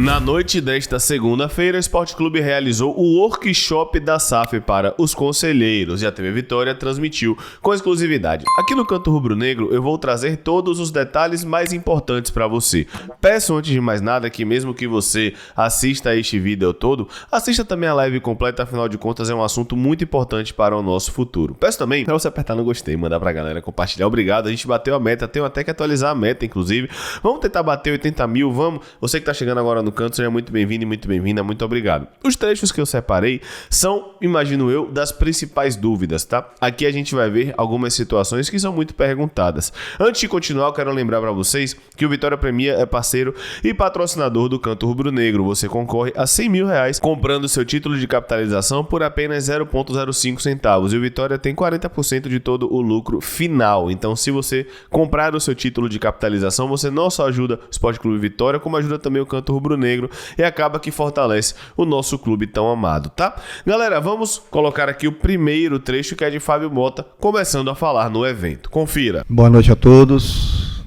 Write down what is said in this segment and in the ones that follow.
Na noite desta segunda-feira, o Sport Clube realizou o workshop da SAF para os conselheiros e a TV Vitória transmitiu com exclusividade. Aqui no Canto Rubro Negro eu vou trazer todos os detalhes mais importantes para você. Peço antes de mais nada que mesmo que você assista a este vídeo todo, assista também a live completa, afinal de contas é um assunto muito importante para o nosso futuro. Peço também para você apertar no gostei, mandar pra galera compartilhar. Obrigado, a gente bateu a meta, tenho até que atualizar a meta inclusive. Vamos tentar bater 80 mil, vamos. Você que tá chegando agora no canto, seja muito bem-vindo e muito bem-vinda, muito obrigado. Os trechos que eu separei são, imagino eu, das principais dúvidas, tá? Aqui a gente vai ver algumas situações que são muito perguntadas. Antes de continuar, eu quero lembrar para vocês que o Vitória Premier é parceiro e patrocinador do Canto Rubro Negro. Você concorre a 100 mil reais comprando seu título de capitalização por apenas 0,05 centavos. E o Vitória tem 40% de todo o lucro final. Então, se você comprar o seu título de capitalização, você não só ajuda o Sport Clube Vitória, como ajuda também o Canto Rubro Negro e acaba que fortalece o nosso clube tão amado, tá? Galera, vamos colocar aqui o primeiro trecho que é de Fábio Mota, começando a falar no evento. Confira. Boa noite a todos.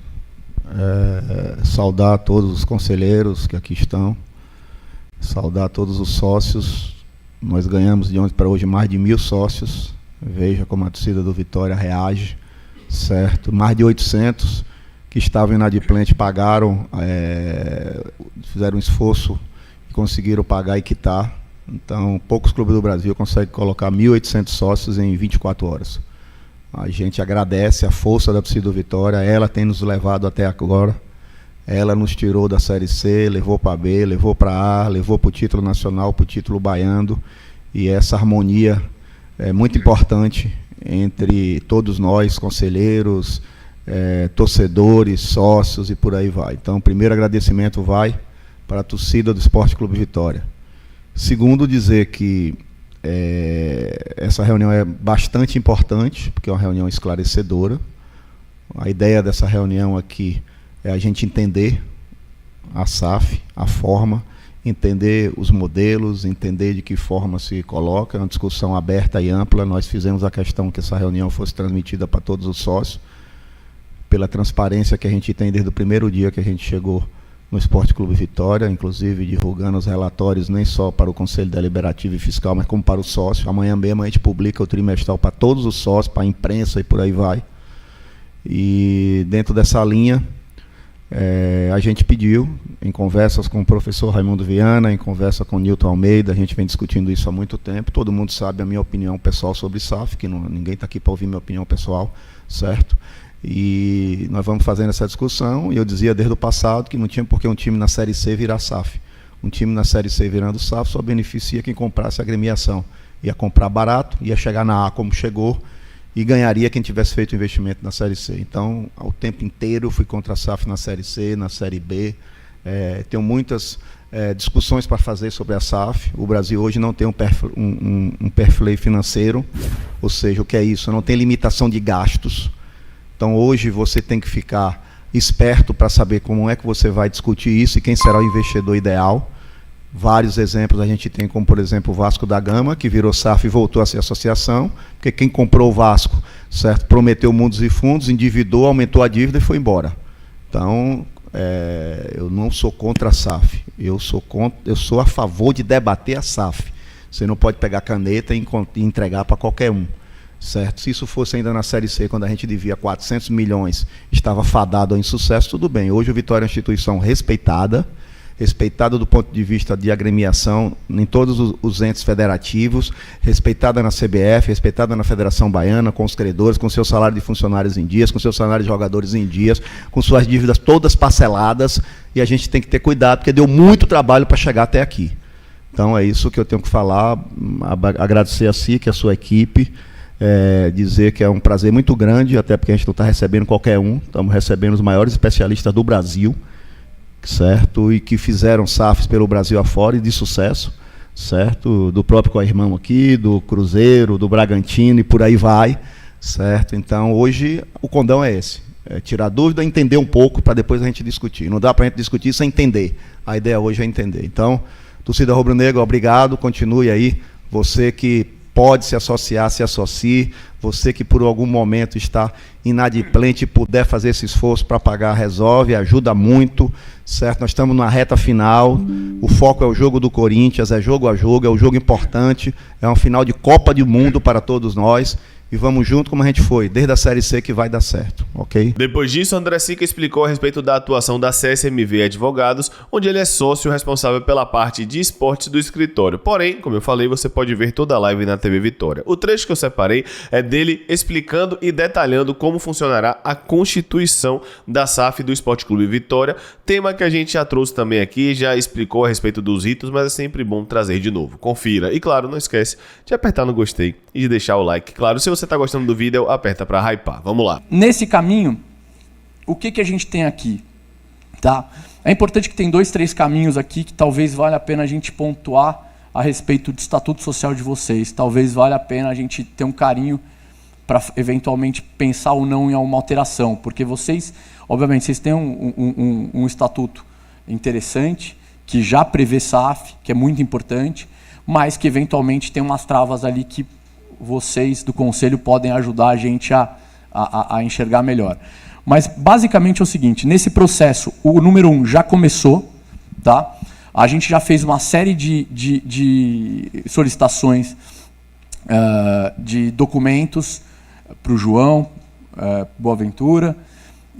Saudar todos os conselheiros que aqui estão. Saudar todos os sócios. Nós ganhamos de ontem para hoje mais de 1.000 sócios. Veja como a torcida do Vitória reage, certo? Mais de 800 que estavam inadimplentes pagaram, fizeram um esforço e conseguiram pagar e quitar. Então, poucos clubes do Brasil conseguem colocar 1.800 sócios em 24 horas. A gente agradece a força da torcida do Vitória, ela tem nos levado até agora. Ela nos tirou da Série C, levou para B, levou para A, levou para o título nacional, para o título baiano. E essa harmonia é muito importante entre todos nós, conselheiros, torcedores, sócios e por aí vai. Então, o primeiro agradecimento vai para a torcida do Sport Clube Vitória. Segundo, dizer que essa reunião é bastante importante, porque é uma reunião esclarecedora. A ideia dessa reunião aqui é a gente entender a SAF, a forma, entender os modelos, entender de que forma se coloca. É uma discussão aberta e ampla. Nós fizemos a questão que essa reunião fosse transmitida para todos os sócios, pela transparência que a gente tem desde o primeiro dia que a gente chegou no Sport Clube Vitória, inclusive divulgando os relatórios nem só para o Conselho Deliberativo e Fiscal, mas como para o sócio. Amanhã mesmo a gente publica o trimestral para todos os sócios, para a imprensa e por aí vai. E dentro dessa linha, a gente pediu, em conversas com o professor Raimundo Viana, em conversa com o Nilton Almeida, a gente vem discutindo isso há muito tempo, todo mundo sabe a minha opinião pessoal sobre SAF, que ninguém está aqui para ouvir minha opinião pessoal, certo? E nós vamos fazendo essa discussão, e eu dizia desde o passado que não tinha por que um time na Série C virar SAF. Um time na Série C virando SAF só beneficia quem comprasse a agremiação. Ia comprar barato, ia chegar na A como chegou, e ganharia quem tivesse feito investimento na Série C. Então, ao tempo inteiro, eu fui contra a SAF na Série C, na Série B. Tenho muitas discussões para fazer sobre a SAF. O Brasil hoje não tem um fair play financeiro, ou seja, o que é isso? Não tem limitação de gastos. Então, hoje você tem que ficar esperto para saber como é que você vai discutir isso e quem será o investidor ideal. Vários exemplos a gente tem, como por exemplo o Vasco da Gama, que virou SAF e voltou a ser associação, porque quem comprou o Vasco, certo, prometeu mundos e fundos, endividou, aumentou a dívida e foi embora. Então, eu não sou contra a SAF, eu sou a favor de debater a SAF. Você não pode pegar caneta e entregar para qualquer um. Certo? Se isso fosse ainda na Série C, quando a gente devia 400 milhões, estava fadado ao insucesso, tudo bem. Hoje o Vitória é uma instituição respeitada do ponto de vista de agremiação em todos os entes federativos, respeitada na CBF, respeitada na Federação Baiana, com os credores, com seu salário de funcionários em dias, com seu salário de jogadores em dias, com suas dívidas todas parceladas, e a gente tem que ter cuidado, porque deu muito trabalho para chegar até aqui. Então é isso que eu tenho que falar, agradecer a si, que a sua equipe, dizer que é um prazer muito grande, até porque a gente não está recebendo qualquer um, estamos recebendo os maiores especialistas do Brasil, certo? E que fizeram SAFs pelo Brasil afora e de sucesso, certo? Do próprio Coirmão aqui, do Cruzeiro, do Bragantino e por aí vai, certo? Então, hoje, o condão é esse. Tirar dúvida, entender um pouco para depois a gente discutir. Não dá para a gente discutir sem entender. A ideia hoje é entender. Então, torcida rubro-negra, obrigado, continue aí. Você que pode se associar, se associe. Você que por algum momento está inadimplente e puder fazer esse esforço para pagar, resolve, ajuda muito, certo? Nós estamos na reta final, o foco é o jogo do Corinthians, é jogo a jogo, é um jogo importante, é um final de Copa do Mundo para todos nós. E vamos junto como a gente foi, desde a Série C que vai dar certo, ok? Depois disso, André Sica explicou a respeito da atuação da CSMV Advogados, onde ele é sócio responsável pela parte de esportes do escritório. Porém, como eu falei, você pode ver toda a live na TV Vitória. O trecho que eu separei é dele explicando e detalhando como funcionará a constituição da SAF do Esporte Clube Vitória, tema que a gente já trouxe também aqui, já explicou a respeito dos ritos, mas é sempre bom trazer de novo. Confira. E claro, não esquece de apertar no gostei e de deixar o like. Claro, se você está gostando do vídeo, aperta para hypar. Vamos lá. Nesse caminho, o que a gente tem aqui? Tá? É importante que tem 2, 3 caminhos aqui que talvez valha a pena a gente pontuar a respeito do estatuto social de vocês. Talvez valha a pena a gente ter um carinho para eventualmente pensar ou não em alguma alteração. Porque vocês, obviamente, vocês têm um estatuto interessante, que já prevê SAF, que é muito importante, mas que eventualmente tem umas travas ali que vocês do Conselho podem ajudar a gente a enxergar melhor. Mas basicamente é o seguinte, nesse processo, o número 1 já começou, tá? A gente já fez uma série de solicitações de documentos para o João Boaventura,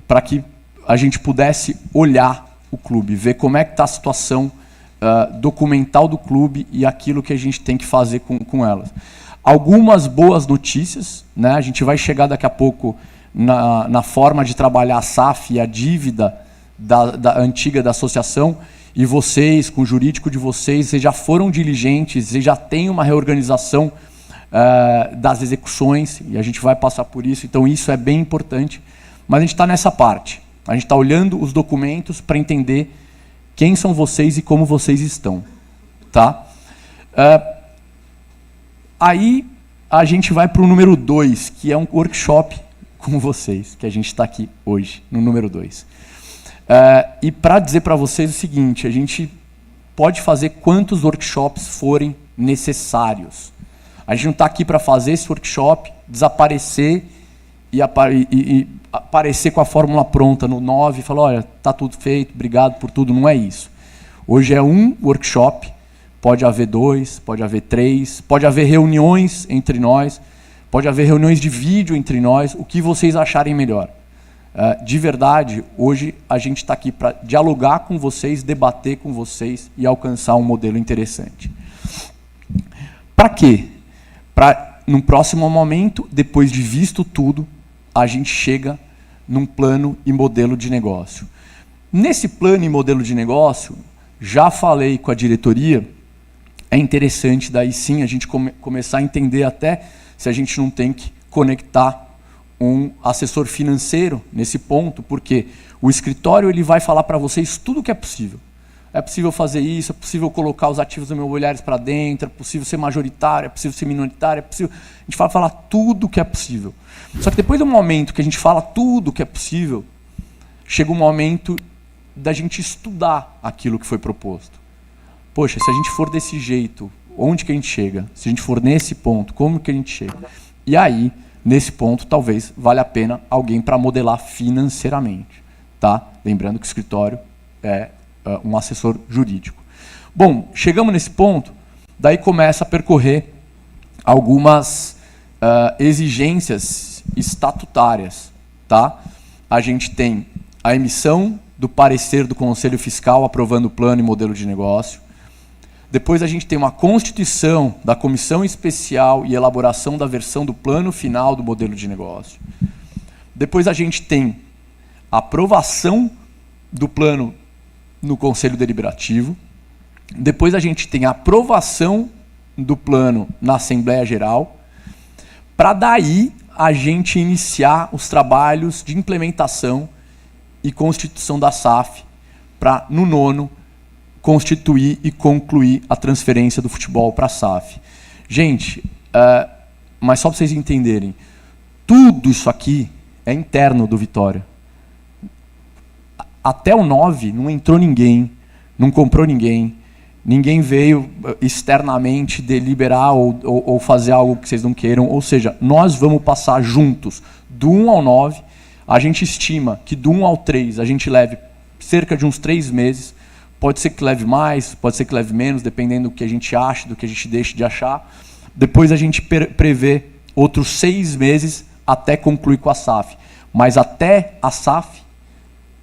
para que a gente pudesse olhar o clube, ver como é que está a situação documental do clube e aquilo que a gente tem que fazer com elas. Algumas boas notícias, né? A gente vai chegar daqui a pouco na forma de trabalhar a SAF e a dívida da antiga da associação, e vocês, com o jurídico de vocês já foram diligentes, vocês já têm uma reorganização das execuções, e a gente vai passar por isso, então isso é bem importante. Mas a gente está nessa parte, a gente está olhando os documentos para entender quem são vocês e como vocês estão. Tá? Aí a gente vai para o número 2, que é um workshop com vocês, que a gente está aqui hoje, no número 2. E para dizer para vocês o seguinte, a gente pode fazer quantos workshops forem necessários. A gente não está aqui para fazer esse workshop, desaparecer e aparecer com a fórmula pronta no 9 e falar, olha, está tudo feito, obrigado por tudo, não é isso. Hoje é um workshop, pode haver 2, pode haver 3, pode haver reuniões entre nós, pode haver reuniões de vídeo entre nós, o que vocês acharem melhor. De verdade, hoje a gente está aqui para dialogar com vocês, debater com vocês e alcançar um modelo interessante. Para quê? Para, no próximo momento, depois de visto tudo, a gente chega num plano e modelo de negócio. Nesse plano e modelo de negócio, já falei com a diretoria, é interessante daí sim a gente começar a entender até se a gente não tem que conectar um assessor financeiro nesse ponto, porque o escritório ele vai falar para vocês tudo o que é possível. É possível fazer isso, é possível colocar os ativos imobiliários para dentro, é possível ser majoritário, é possível ser minoritário, é possível... A gente vai falar tudo o que é possível. Só que depois do momento que a gente fala tudo o que é possível, chega um momento da gente estudar aquilo que foi proposto. Poxa, se a gente for desse jeito, onde que a gente chega? Se a gente for nesse ponto, como que a gente chega? E aí, nesse ponto, talvez valha a pena alguém para modelar financeiramente. Tá? Lembrando que o escritório é um assessor jurídico. Bom, chegamos nesse ponto, daí começa a percorrer algumas exigências estatutárias. Tá? A gente tem a emissão do parecer do Conselho Fiscal aprovando o plano e modelo de negócio. Depois a gente tem uma constituição da comissão especial e elaboração da versão do plano final do modelo de negócio. Depois a gente tem a aprovação do plano no Conselho Deliberativo. Depois a gente tem a aprovação do plano na Assembleia Geral. Para daí a gente iniciar os trabalhos de implementação e constituição da SAF para, no 9º, constituir e concluir a transferência do futebol para a SAF. Gente, mas só para vocês entenderem, tudo isso aqui é interno do Vitória. Até o 9 não entrou ninguém, não comprou ninguém, Ninguém veio externamente deliberar ou fazer algo que vocês não queiram. Ou seja, nós vamos passar juntos do 1 ao 9. A gente estima que do 1 ao 3 a gente leve cerca de uns 3 meses. Pode ser que leve mais, pode ser que leve menos, dependendo do que a gente acha, do que a gente deixe de achar. Depois a gente prevê outros 6 meses até concluir com a SAF. Mas até a SAF,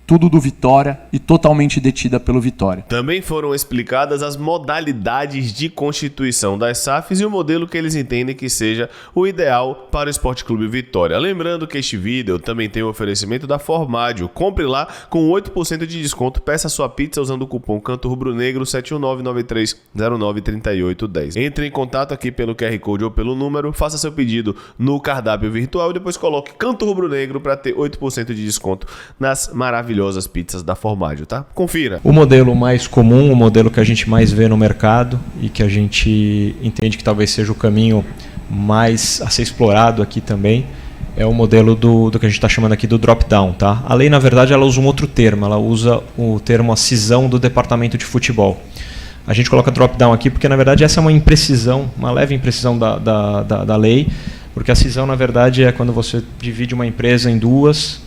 tudo do Vitória e totalmente detida pelo Vitória. Também foram explicadas as modalidades de constituição das SAFs e o modelo que eles entendem que seja o ideal para o Esporte Clube Vitória. Lembrando que este vídeo também tem o oferecimento da Formaggio. Compre lá com 8% de desconto, peça sua pizza usando o cupom Canto Rubro Negro 71993093810. Entre em contato aqui pelo QR Code ou pelo número, faça seu pedido no cardápio virtual e depois coloque Canto Rubro Negro para ter 8% de desconto nas maravilhosas pizzas da Formaggio, tá? Confira. O modelo mais comum, o modelo que a gente mais vê no mercado e que a gente entende que talvez seja o caminho mais a ser explorado aqui também, é o modelo do que a gente está chamando aqui do drop-down, tá? A lei, na verdade, ela usa um outro termo, ela usa o termo a cisão do departamento de futebol. A gente coloca drop-down aqui porque, na verdade, essa é uma imprecisão, uma leve imprecisão da lei, porque a cisão, na verdade, é quando você divide uma empresa em duas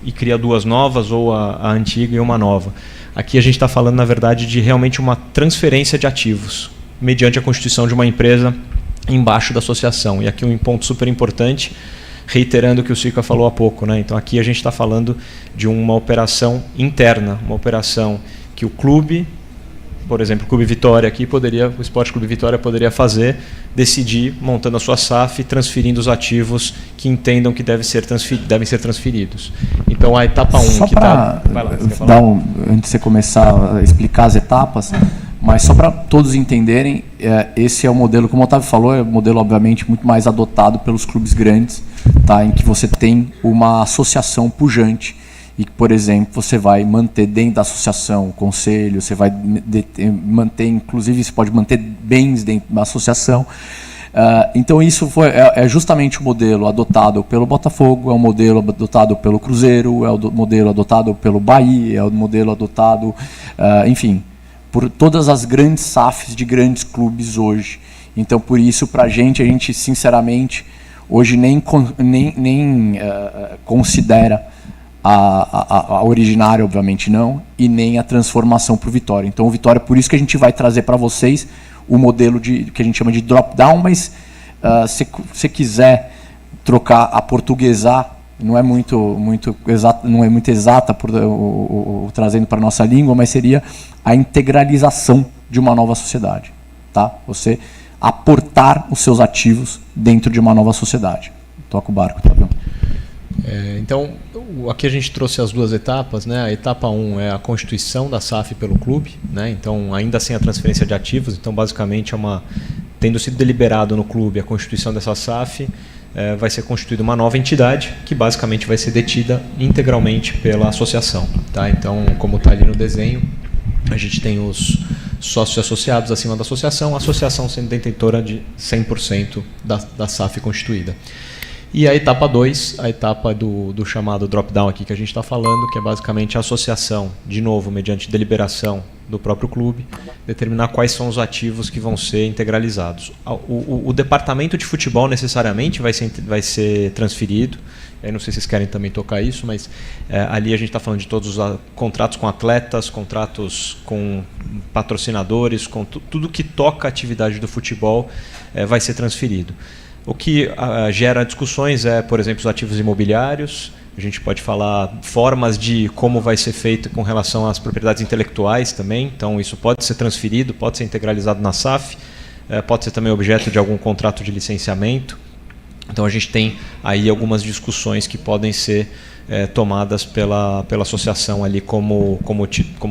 e cria duas novas, ou a antiga e uma nova. Aqui a gente está falando, na verdade, de realmente uma transferência de ativos, mediante a constituição de uma empresa embaixo da associação. E aqui um ponto super importante, reiterando o que o Sica falou há pouco, né? Então aqui a gente está falando de uma operação interna, uma operação que o clube, por exemplo, o Clube Vitória aqui o Esporte Clube Vitória poderia decidir, montando a sua SAF, transferindo os ativos que entendam que devem ser transferidos. Então a etapa 1 só que está... antes de você começar a explicar as etapas, mas só para todos entenderem, esse é o modelo, como o Otávio falou, é um modelo obviamente muito mais adotado pelos clubes grandes, tá? Em que você tem uma associação pujante e que, por exemplo, você vai manter dentro da associação o conselho, você vai manter, inclusive você pode manter bens dentro da associação. Então isso é justamente o modelo adotado pelo Botafogo, é o modelo adotado pelo Cruzeiro, é o modelo adotado pelo Bahia, é o modelo adotado, enfim, por todas as grandes SAFs de grandes clubes hoje. Então, por isso, para a gente sinceramente, hoje nem considera a originária, obviamente não, e nem a transformação para o Vitória. Então, o Vitória, por isso que a gente vai trazer para vocês o modelo que a gente chama de drop-down, mas se você quiser trocar, aportuguesar, não é muito exata trazendo para a nossa língua, mas seria a integralização de uma nova sociedade, tá? Você aportar os seus ativos dentro de uma nova sociedade. Toca o barco, tá bom? Então, aqui a gente trouxe as duas etapas, né? A etapa 1 é a constituição da SAF pelo clube, né? Então, ainda sem a transferência de ativos, então basicamente tendo sido deliberado no clube a constituição dessa SAF, vai ser constituída uma nova entidade que basicamente vai ser detida integralmente pela associação, tá? Então, como está ali no desenho, a gente tem os sócios associados acima da associação, a associação sendo detentora de 100% da SAF constituída. E a etapa 2, a etapa do chamado drop-down aqui que a gente está falando, que é basicamente a associação, de novo, mediante deliberação do próprio clube, determinar quais são os ativos que vão ser integralizados. O departamento de futebol necessariamente vai ser transferido. Eu não sei se vocês querem também tocar isso, mas ali a gente está falando de todos os contratos com atletas, contratos com patrocinadores, com tudo que toca a atividade do futebol vai ser transferido. O que gera discussões por exemplo, os ativos imobiliários. A gente pode falar formas de como vai ser feito com relação às propriedades intelectuais também. Então, isso pode ser transferido, pode ser integralizado na SAF, pode ser também objeto de algum contrato de licenciamento. Então, a gente tem aí algumas discussões que podem ser tomadas pela associação ali como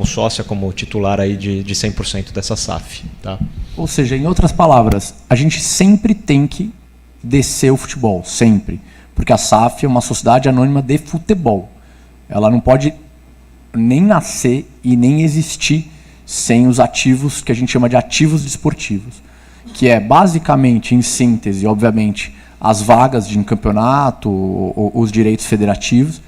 sócia, como titular aí de 100% dessa SAF. Tá? Ou seja, em outras palavras, a gente sempre tem que descer o futebol, sempre. Porque a SAF é uma sociedade anônima de futebol. Ela não pode nem nascer e nem existir sem os ativos que a gente chama de ativos desportivos. Que é basicamente, em síntese, obviamente, as vagas de um campeonato, os direitos federativos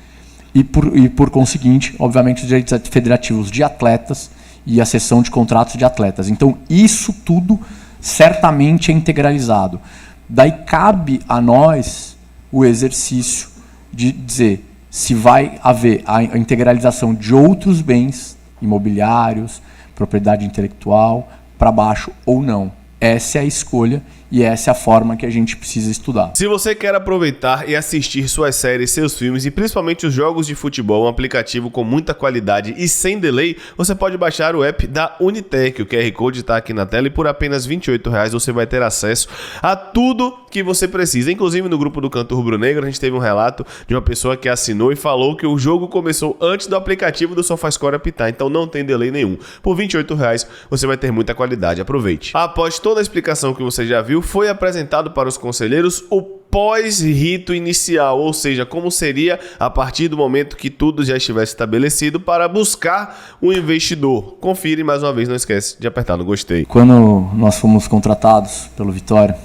e por conseguinte, obviamente, os direitos federativos de atletas e a cessão de contratos de atletas. Então, isso tudo certamente é integralizado. Daí cabe a nós o exercício de dizer se vai haver a integralização de outros bens imobiliários, propriedade intelectual, para baixo ou não. Essa é a escolha e essa é a forma que a gente precisa estudar. Se você quer aproveitar e assistir suas séries, seus filmes e principalmente os jogos de futebol, um aplicativo com muita qualidade e sem delay, você pode baixar o app da Unitec. O QR Code está aqui na tela e por apenas R$ 28,00 você vai ter acesso a tudo que você precisa. Inclusive no grupo do Canto Rubro Negro a gente teve um relato de uma pessoa que assinou e falou que o jogo começou antes do aplicativo do SofaScore apitar, então não tem delay nenhum. Por R$ 28,00 você vai ter muita qualidade, aproveite. Após toda a explicação que você já viu, foi apresentado para os conselheiros o pós-rito inicial, ou seja, como seria a partir do momento que tudo já estivesse estabelecido para buscar um investidor. Confira e mais uma vez não esquece de apertar no gostei. Quando nós fomos contratados pelo Vitória,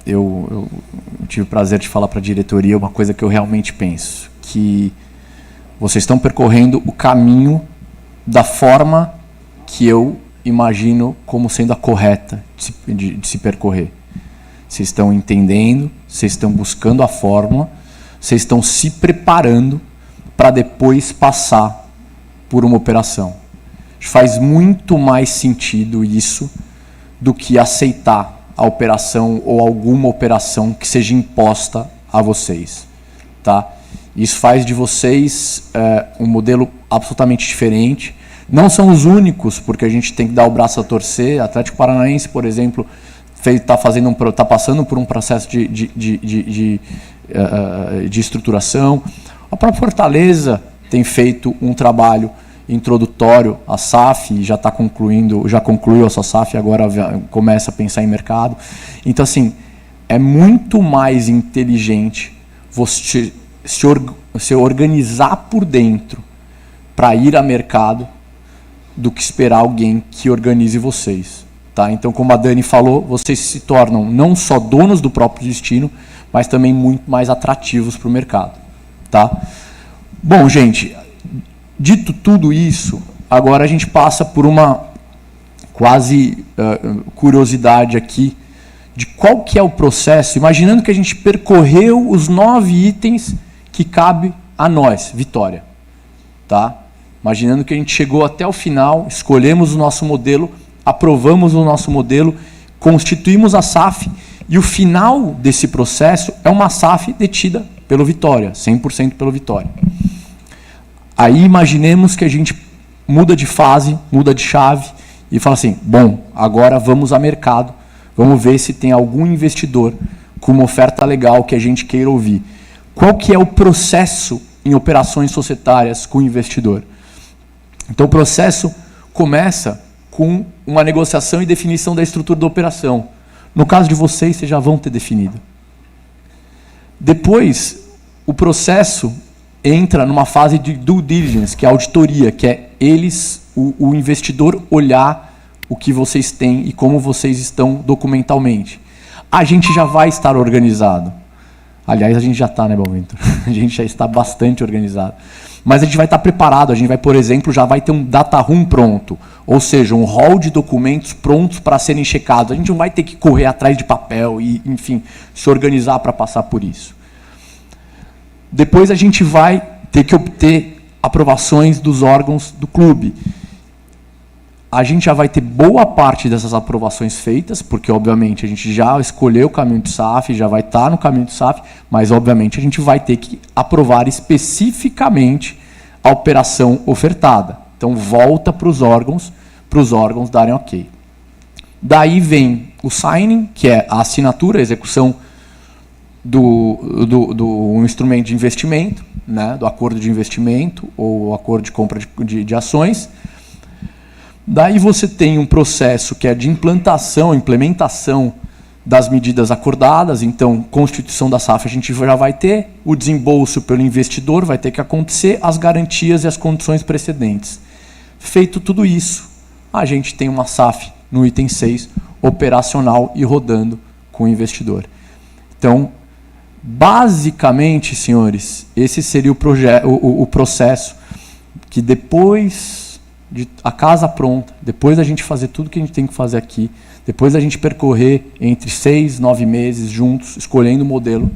eu tive o prazer de falar para a diretoria uma coisa que eu realmente penso, que vocês estão percorrendo o caminho da forma que eu imagino como sendo a correta de se percorrer. Vocês estão entendendo, vocês estão buscando a fórmula, vocês estão se preparando para depois passar por uma operação. Faz muito mais sentido isso do que aceitar a operação ou alguma operação que seja imposta a vocês. Tá? Isso faz de vocês um modelo absolutamente diferente. Não são os únicos, porque a gente tem que dar o braço a torcer. Atlético Paranaense, por exemplo, está passando por um processo de estruturação. A própria Fortaleza tem feito um trabalho introdutório, a SAF já está concluindo, já concluiu a sua SAF, agora começa a pensar em mercado. Então, assim, é muito mais inteligente você se organizar por dentro para ir a mercado do que esperar alguém que organize vocês. Tá? Então, como a Dani falou, vocês se tornam não só donos do próprio destino, mas também muito mais atrativos para o mercado. Tá? Bom, gente, dito tudo isso, agora a gente passa por uma quase curiosidade aqui de qual que é o processo, imaginando que a gente percorreu os 9 itens que cabe a nós, Vitória. Tá? Imaginando que a gente chegou até o final, escolhemos o nosso modelo, aprovamos o nosso modelo, constituímos a SAF e o final desse processo é uma SAF detida pelo Vitória, 100% pelo Vitória. Aí imaginemos que a gente muda de fase, muda de chave e fala assim, bom, agora vamos a mercado, vamos ver se tem algum investidor com uma oferta legal que a gente queira ouvir. Qual que é o processo em operações societárias com o investidor? Então o processo começa com uma negociação e definição da estrutura da operação. No caso de vocês já vão ter definido. Depois, o processo entra numa fase de due diligence, que é a auditoria, que é o investidor olhar o que vocês têm e como vocês estão documentalmente. A gente já vai estar organizado. Aliás, a gente já está, né, Balvinto? A gente já está bastante organizado. Mas a gente vai estar preparado, a gente vai, por exemplo, já vai ter um data room pronto, ou seja, um hall de documentos prontos para serem checados. A gente não vai ter que correr atrás de papel e, enfim, se organizar para passar por isso. Depois a gente vai ter que obter aprovações dos órgãos do clube. A gente já vai ter boa parte dessas aprovações feitas, porque, obviamente, a gente já escolheu o caminho de SAF, já vai estar no caminho de SAF, mas, obviamente, a gente vai ter que aprovar especificamente a operação ofertada. Então, volta para os órgãos darem ok. Daí vem o signing, que é a assinatura, a execução do instrumento de investimento, né, do acordo de investimento ou acordo de compra de ações. Daí você tem um processo que é de implementação das medidas acordadas. Então, constituição da SAF a gente já vai ter, o desembolso pelo investidor vai ter que acontecer, as garantias e as condições precedentes. Feito tudo isso, a gente tem uma SAF no item 6, operacional e rodando com o investidor. Então, basicamente, senhores, esse seria o processo que depois a casa pronta, depois da gente fazer tudo que a gente tem que fazer aqui, depois da gente percorrer entre 6 e 9 meses juntos, escolhendo o modelo,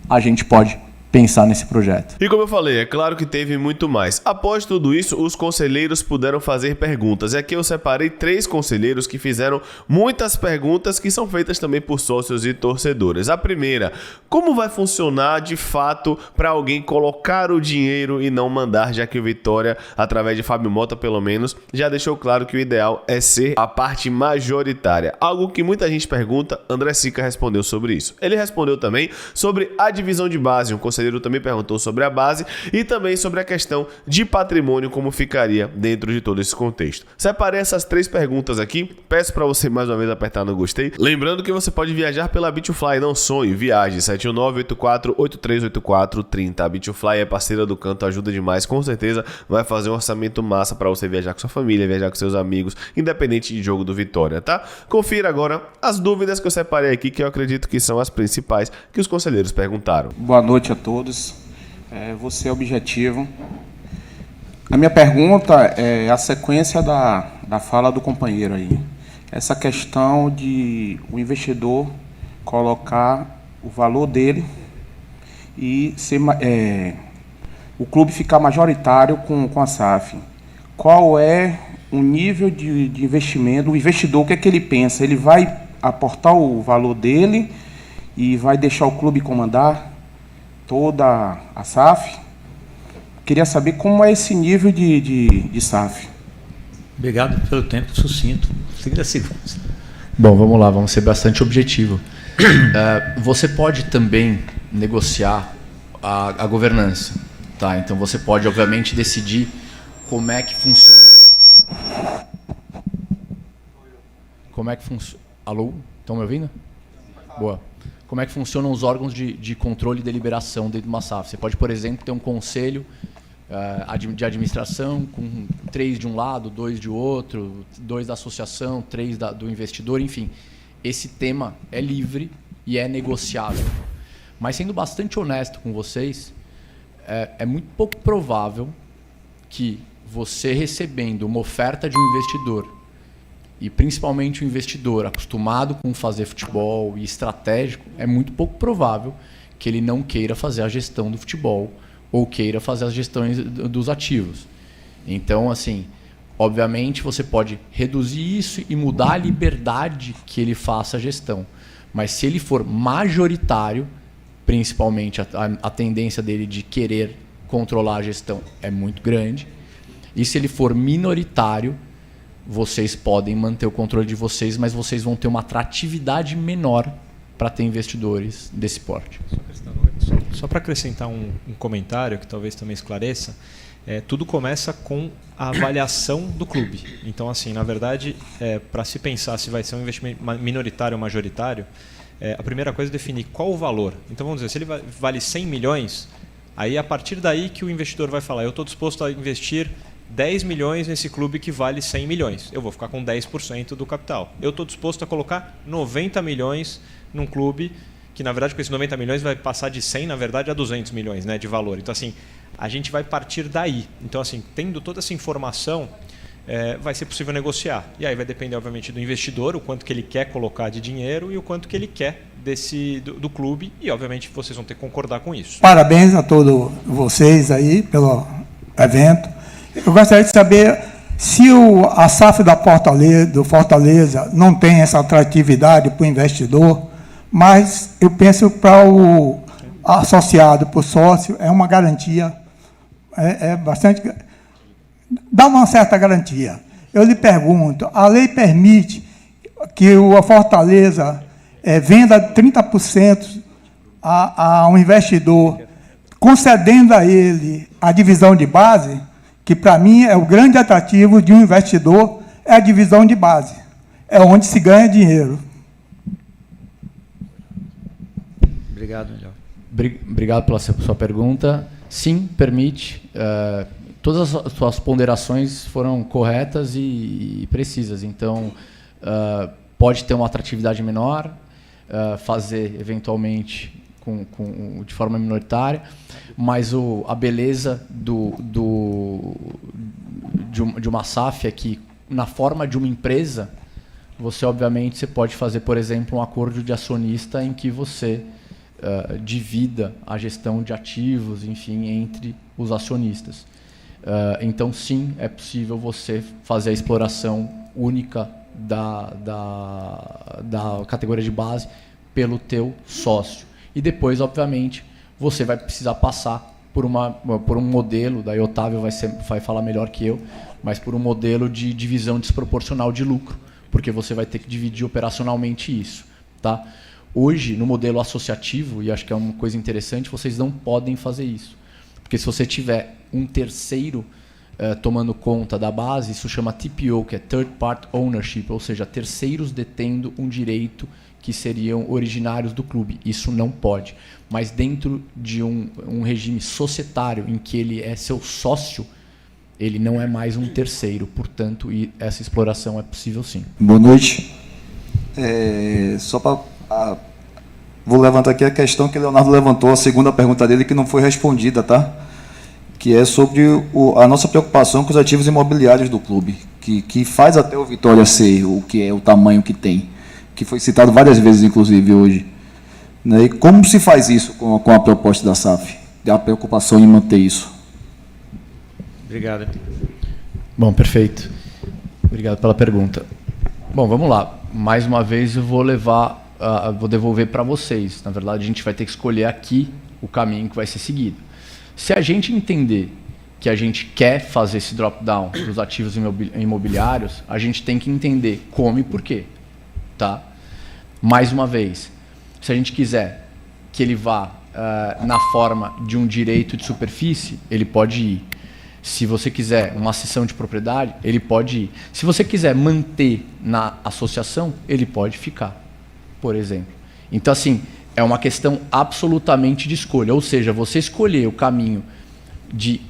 a gente pode pensar nesse projeto. E como eu falei, é claro que teve muito mais. Após tudo isso, os conselheiros puderam fazer perguntas. E aqui eu separei 3 conselheiros que fizeram muitas perguntas que são feitas também por sócios e torcedores. A primeira, como vai funcionar de fato para alguém colocar o dinheiro e não mandar, já que o Vitória, através de Fábio Mota pelo menos, já deixou claro que o ideal é ser a parte majoritária. Algo que muita gente pergunta, André Sica respondeu sobre isso. Ele respondeu também sobre a divisão de base, um conselheiro também perguntou sobre a base e também sobre a questão de patrimônio, como ficaria dentro de todo esse contexto. Separei essas 3 perguntas aqui, peço para você mais uma vez apertar no gostei. Lembrando que você pode viajar pela Bitfly, não sonhe, viaje, 719-84-8384-30. A Bitfly é parceira do Canto, ajuda demais, com certeza vai fazer um orçamento massa para você viajar com sua família, viajar com seus amigos, independente de jogo do Vitória, tá? Confira agora as dúvidas que eu separei aqui, que eu acredito que são as principais que os conselheiros perguntaram. Boa noite a todos. Vou ser objetivo. A minha pergunta é a sequência da fala do companheiro aí. Essa questão de o investidor colocar o valor dele e o clube ficar majoritário com a SAF. Qual é o nível de investimento? O investidor, o que é que ele pensa? Ele vai aportar o valor dele e vai deixar o clube comandar toda a SAF? Queria saber como é esse nível de SAF. Obrigado pelo tempo sucinto. 30 segundos. Bom, vamos lá, vamos ser bastante objetivo. Você pode também negociar a governança, tá? Então você pode, obviamente, decidir como é que funcionam. Como é que funciona? Alô? Estão me ouvindo? Boa. Como é que funcionam os órgãos de controle e deliberação dentro de uma SAF. Você pode, por exemplo, ter um conselho de administração com 3 de um lado, 2 de outro, 2 da associação, 3 do investidor, enfim. Esse tema é livre e é negociável. Mas sendo bastante honesto com vocês, é muito pouco provável que você recebendo uma oferta de um investidor, e principalmente o investidor acostumado com fazer futebol e estratégico, é muito pouco provável que ele não queira fazer a gestão do futebol ou queira fazer as gestões dos ativos. Então, assim, obviamente você pode reduzir isso e mudar a liberdade que ele faça a gestão. Mas se ele for majoritário, principalmente a tendência dele de querer controlar a gestão é muito grande. E se ele for minoritário, vocês podem manter o controle de vocês, mas vocês vão ter uma atratividade menor para ter investidores desse porte. Só para acrescentar um comentário que talvez também esclareça, tudo começa com a avaliação do clube. Então, assim, na verdade, para se pensar se vai ser um investimento minoritário ou majoritário, a primeira coisa é definir qual o valor. Então, vamos dizer, se ele vale 100 milhões, aí a partir daí que o investidor vai falar, eu estou disposto a investir 10 milhões nesse clube que vale 100 milhões. Eu vou ficar com 10% do capital. Eu estou disposto a colocar 90 milhões num clube que, na verdade, com esses 90 milhões vai passar de 100, na verdade, a 200 milhões, né, de valor. Então, assim, a gente vai partir daí. Então, assim, tendo toda essa informação, vai ser possível negociar. E aí vai depender, obviamente, do investidor, o quanto que ele quer colocar de dinheiro e o quanto que ele quer do clube. E, obviamente, vocês vão ter que concordar com isso. Parabéns a todos vocês aí pelo evento. Eu gostaria de saber se a SAF do Fortaleza não tem essa atratividade para o investidor, mas eu penso para o associado, para o sócio, é uma garantia, bastante, dá uma certa garantia. Eu lhe pergunto, a lei permite que a Fortaleza venda 30% a um investidor, concedendo a ele a divisão de base, que para mim é o grande atrativo de um investidor, é a divisão de base. É onde se ganha dinheiro. Obrigado, Melhor. Obrigado pela sua pergunta. Sim, permite. Todas as suas ponderações foram corretas e precisas. Então, pode ter uma atratividade menor, fazer, eventualmente, de forma minoritária, mas a beleza de uma SAF é que, na forma de uma empresa, você pode fazer, por exemplo, um acordo de acionista em que você divida a gestão de ativos, enfim, entre os acionistas. Então, sim, é possível você fazer a exploração única da categoria de base pelo teu sócio. E depois, obviamente, você vai precisar passar por um modelo, daí o Otávio vai falar melhor que eu, mas por um modelo de divisão desproporcional de lucro, porque você vai ter que dividir operacionalmente isso. Tá? Hoje, no modelo associativo, e acho que é uma coisa interessante, vocês não podem fazer isso. Porque se você tiver um terceiro tomando conta da base, isso chama TPO, que é Third Part Ownership, ou seja, terceiros detendo um direito que seriam originários do clube. Isso não pode. Mas dentro de um regime societário, em que ele é seu sócio, ele não é mais um terceiro. Portanto, essa exploração é possível sim. Boa noite. Vou levantar aqui a questão que o Leonardo levantou, a segunda pergunta dele, que não foi respondida, tá? Que é sobre a nossa preocupação com os ativos imobiliários do clube, que faz até o Vitória ser o que é, o tamanho que tem, que foi citado várias vezes, inclusive, hoje. Né? E como se faz isso com a proposta da SAF? A preocupação em manter isso? Obrigado. Bom, perfeito. Obrigado pela pergunta. Bom, vamos lá. Mais uma vez eu vou devolver para vocês. Na verdade, a gente vai ter que escolher aqui o caminho que vai ser seguido. Se a gente entender que a gente quer fazer esse drop-down dos ativos imobiliários, a gente tem que entender como e por quê. Tá? Mais uma vez, se a gente quiser que ele vá na forma de um direito de superfície, ele pode ir. Se você quiser uma cessão de propriedade, ele pode ir. Se você quiser manter na associação, ele pode ficar, por exemplo. Então, assim, é uma questão absolutamente de escolha. Ou seja, você escolher o caminho de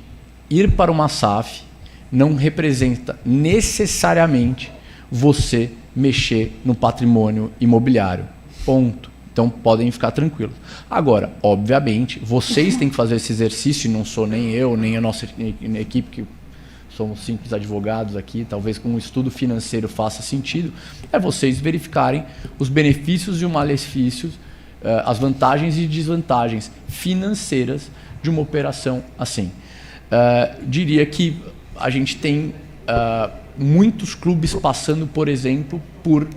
ir para uma SAF não representa necessariamente você mexer no patrimônio imobiliário. Ponto. Então, podem ficar tranquilos. Agora, obviamente, vocês têm que fazer esse exercício, não sou nem eu, nem a nossa equipe, que somos simples advogados aqui, talvez com um estudo financeiro faça sentido, é vocês verificarem os benefícios e os malefícios, as vantagens e desvantagens financeiras de uma operação assim. Diria que a gente tem muitos clubes passando, por exemplo, por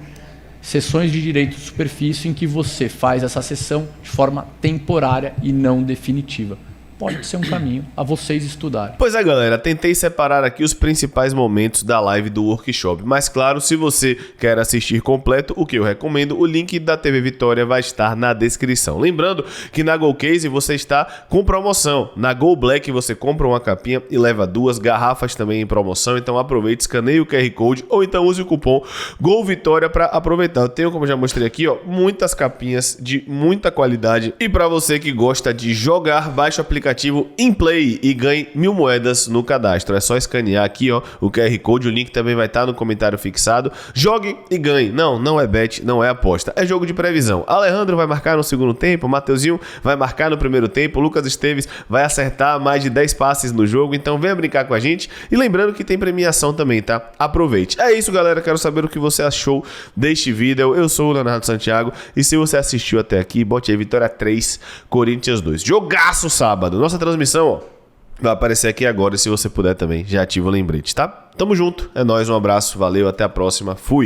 cessões de direito de superfície em que você faz essa cessão de forma temporária e não definitiva. Pode ser um caminho a vocês estudarem. Pois é, galera, tentei separar aqui os principais momentos da live do workshop, mas claro, se você quer assistir completo, o que eu recomendo, o link da TV Vitória vai estar na descrição. Lembrando que na GoCase você está com promoção. Na Go Black você compra uma capinha e leva 2 garrafas também em promoção, então aproveite, escaneie o QR Code ou então use o cupom GOLVITORIA para aproveitar. Eu tenho, como eu já mostrei aqui, ó, muitas capinhas de muita qualidade, e para você que gosta de jogar, baixe o aplicativo InPlay e ganhe 1000 moedas no cadastro. É só escanear aqui, ó, o QR Code, o link também vai estar no comentário fixado. Jogue e ganhe. Não é bet, não é aposta, é jogo de previsão. Alejandro vai marcar no segundo tempo, Mateuzinho vai marcar no primeiro tempo, Lucas Esteves vai acertar mais de 10 passes no jogo, então venha brincar com a gente. E lembrando que tem premiação também, tá? Aproveite. É isso, galera, quero saber o que você achou deste vídeo. Eu sou o Leonardo Santiago e se você assistiu até aqui, bote aí Vitória 3, Corinthians 2. Jogaço sábado. Nossa transmissão, ó, vai aparecer aqui agora, e se você puder também, já ativa o lembrete, tá? Tamo junto, é nóis, um abraço, valeu, até a próxima, fui!